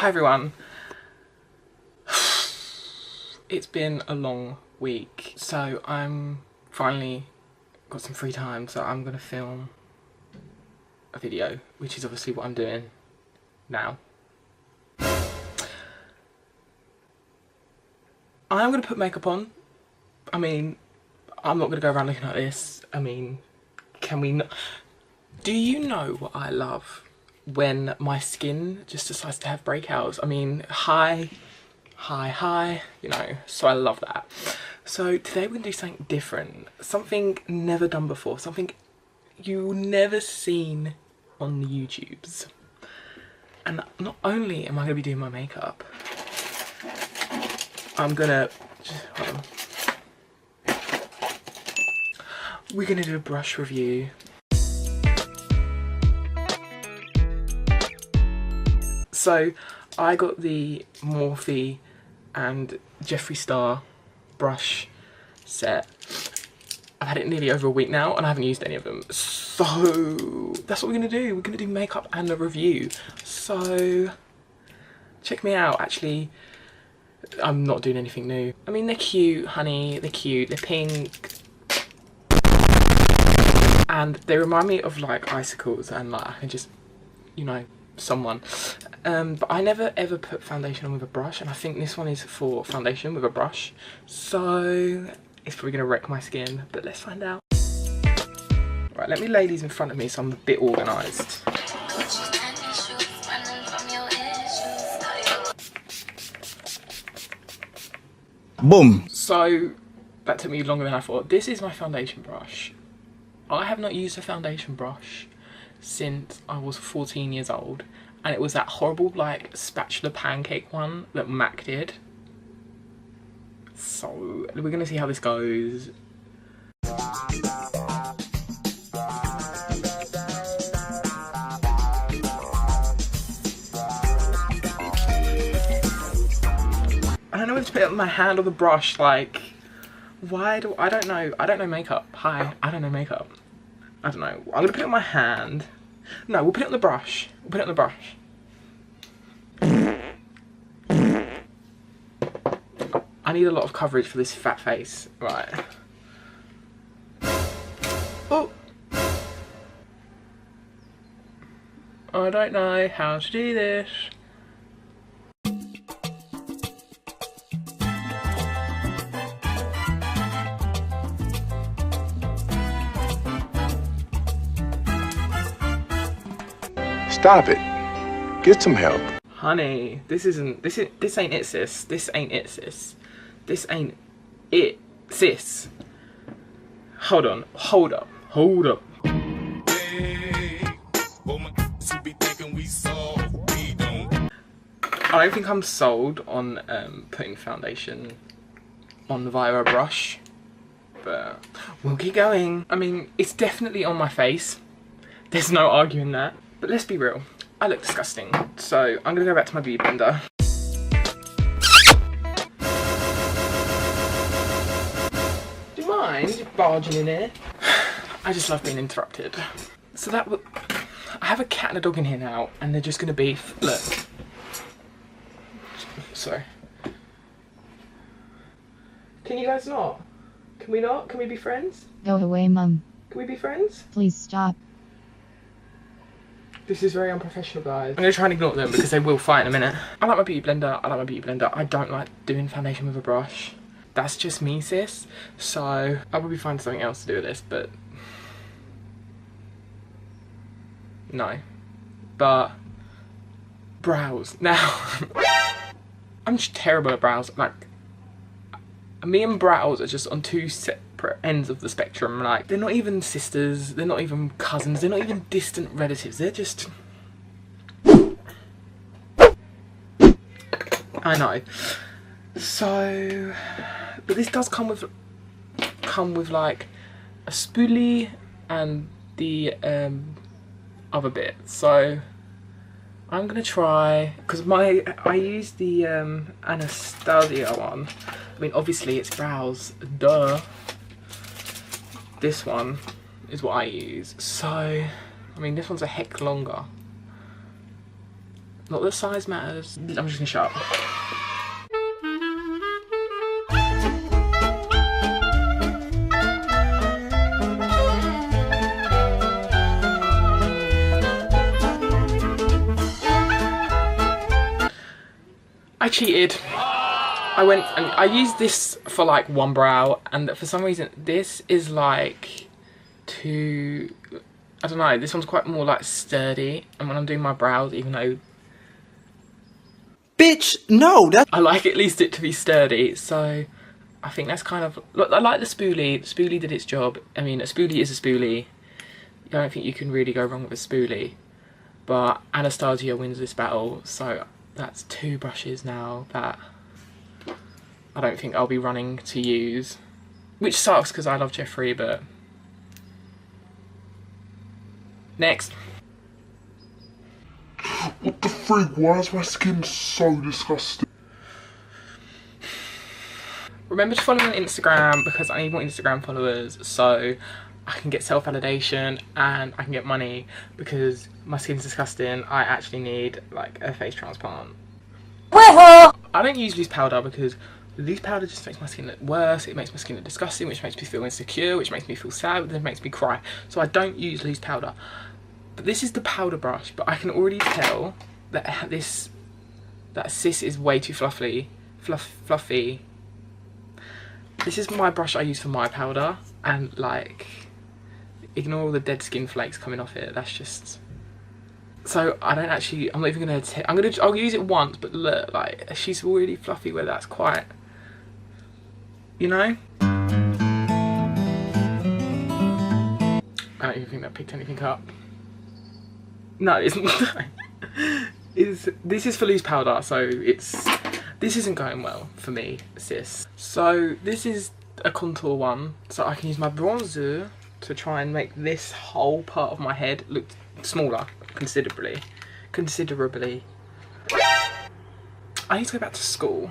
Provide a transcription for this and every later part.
Hi everyone. It's been a long week, so I'm finally got some free time, so I'm gonna film a video, which is obviously what I'm doing now. I'm gonna put makeup on. I mean, I'm not gonna go around looking like this. I mean, can we not? Do you know what I love? When my skin just decides to have breakouts. I mean, hi, you know, so I love that. So today we're gonna do something different, something never done before, something you've never seen on the YouTubes. And not only am I gonna be doing my makeup, I'm gonna, hold on. We're gonna do a brush review. So I got the Morphe and Jeffree Star brush set. I've had it nearly over a week now and I haven't used any of them. So that's what we're gonna do. We're gonna do makeup and a review. So check me out. Actually, I'm not doing anything new. I mean, they're cute, honey. They're cute. They're pink. And they remind me of like icicles and like I can just, you know, someone. But I never ever put foundation on with a brush, and I think this one is for foundation with a brush, so it's probably gonna wreck my skin, but let's find out. Right, let me lay these in front of me so I'm a bit organised. Boom. So that took me longer than I thought. This is my foundation brush. I have not used a foundation brush since I was 14 years old, and it was that horrible like spatula pancake one that Mac did. So we're gonna see how this goes. I don't know whether to put it on my hand or the brush. Like, why do I don't know makeup. Hi, I don't know makeup. I don't know. I'm gonna put it on my hand. No, we'll put it on the brush. We'll put it on the brush. I need a lot of coverage for this fat face. Right. Oh! I don't know how to do this. Stop it. Get some help. Honey, this ain't it, sis. This ain't it, sis. This ain't it, sis. Hold on, hold up. I don't think I'm sold on putting foundation on via a brush, but we'll keep going. I mean, it's definitely on my face. There's no arguing that. But let's be real, I look disgusting. So I'm gonna go back to my beauty blender. Do you mind barging in here? I just love being interrupted. So I have a cat and a dog in here now, and they're just gonna beef. Look. Sorry. Can you guys not? Can we not? Can we be friends? Go away, Mum. Can we be friends? Please stop. This is very unprofessional, guys. I'm gonna try and ignore them because they will fight in a minute. I like my beauty blender. I don't like doing foundation with a brush. That's just me, sis. So I'll probably find something else to do with this, but no. But brows. Now, I'm just terrible at brows. Like, me and brows are just on two separate ends of the spectrum. Like, they're not even sisters, they're not even cousins, they're not even distant relatives, they're just... I know. So, but this does come with like a spoolie and the other bit. So I'm gonna try, because I used the Anastasia one. I mean, obviously it's brows, duh. This one is what I use. So, I mean, this one's a heck longer. Not that size matters. I'm just gonna shut up. I cheated. I went and I used this for like one brow, and for some reason this is like too, I don't know, this one's quite more like sturdy, and when I'm doing my brows, even though bitch, no, that I like at least it to be sturdy, so I think that's kind of, look, I like the spoolie. The spoolie did its job. I mean, a spoolie is a spoolie. I don't think you can really go wrong with a spoolie, but Anastasia wins this battle, so that's 2 brushes now that I don't think I'll be running to use, which sucks because I love Jeffree, but next. What the freak? Why is my skin so disgusting? Remember to follow me on Instagram because I need more Instagram followers so I can get self-validation and I can get money because my skin's disgusting. I actually need like a face transplant. I don't use loose powder because loose powder just makes my skin look worse. It makes my skin look disgusting, which makes me feel insecure, which makes me feel sad, which then makes me cry. So I don't use loose powder. But this is the powder brush, but I can already tell that that sis is way too fluffy. This is my brush I use for my powder, and like, ignore all the dead skin flakes coming off it. That's just, so I don't actually, I'm not even gonna I'll use it once, but look, like, she's already fluffy where that's quite, you know? I don't even think that picked anything up. No, it's not. This is for loose powder, so this isn't going well for me, sis. So this is a contour one, so I can use my bronzer to try and make this whole part of my head look smaller, considerably. I need to go back to school.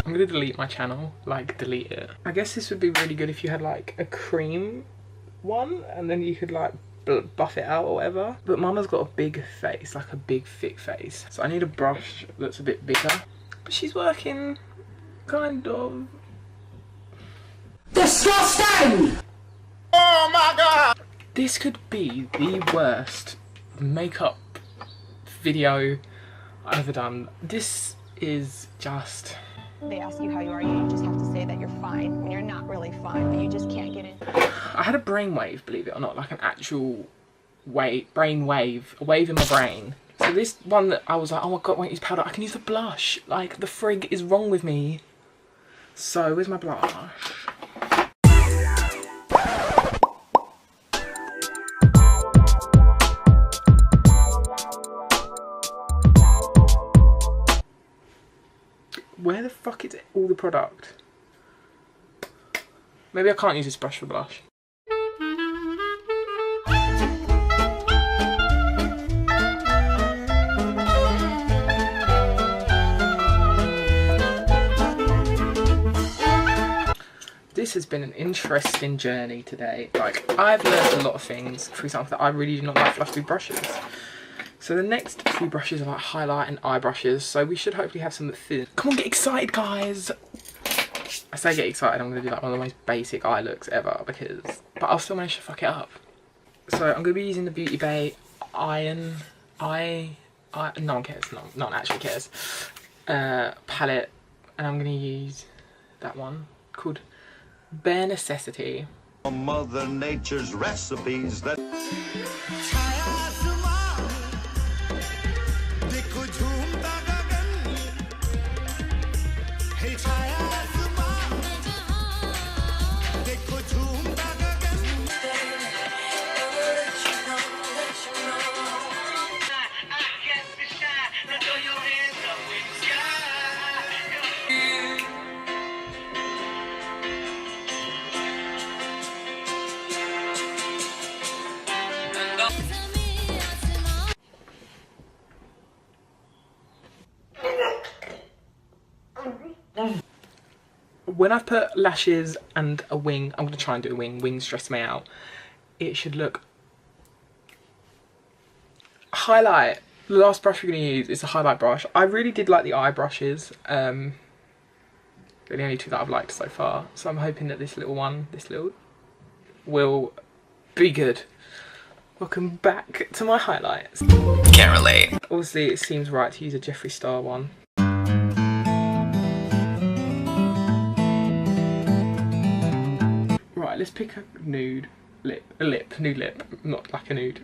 I'm gonna delete my channel, like delete it. I guess this would be really good if you had like a cream one and then you could like buff it out or whatever, but Mama's got a big face, like a big thick face, so I need a brush that's a bit bigger, but she's working kind of disgusting. Oh my god, this could be the worst makeup video I've ever done. This is just, they ask you how you are, you just have to say that you're fine when you're not really fine, but you just can't get in. I had a brainwave, believe it or not, like an actual brain wave, a wave in my brain. So this one that I was like, oh my god, I won't use powder, I can use the blush. Like, the frig is wrong with me. So, where's my blush? Where the fuck is all the product? Maybe I can't use this brush for blush. This has been an interesting journey today. Like, I've learned a lot of things. For example, that I really do not like fluffy brushes. So the next few brushes are like highlight and eye brushes. So we should hopefully have some that fit. Come on, get excited, guys. I say get excited, I'm going to do like one of the most basic eye looks ever but I'll still manage to fuck it up. So I'm going to be using the Beauty Bay no one cares, no one actually cares, palette, and I'm going to use that one called Bare Necessity. Mother Nature's recipes that when I've put lashes and a wing, I'm going to try and do a wing. Wings stress me out. It should look highlight. The last brush we're going to use is a highlight brush. I really did like the eye brushes. They're the only two that I've liked so far. So I'm hoping that this little will be good. Welcome back to my highlights. Can't relate. Obviously it seems right to use a Jeffree Star one. Right, let's pick a nude lip. Nude lip, not like a nude.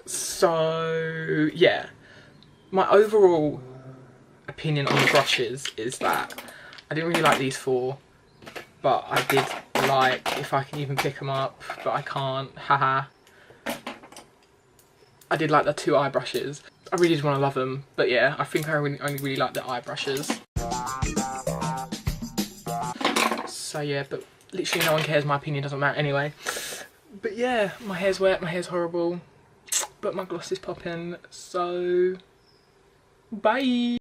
So yeah, my overall opinion on the brushes is that I didn't really like these four, but I did like if I can even pick them up, but I can't, haha. I did like the two eye brushes. I really just want to love them, but yeah, I think I only really like the eye brushes. So yeah, but literally no one cares, my opinion doesn't matter anyway. But yeah, my hair's wet, my hair's horrible, but my gloss is popping, so bye!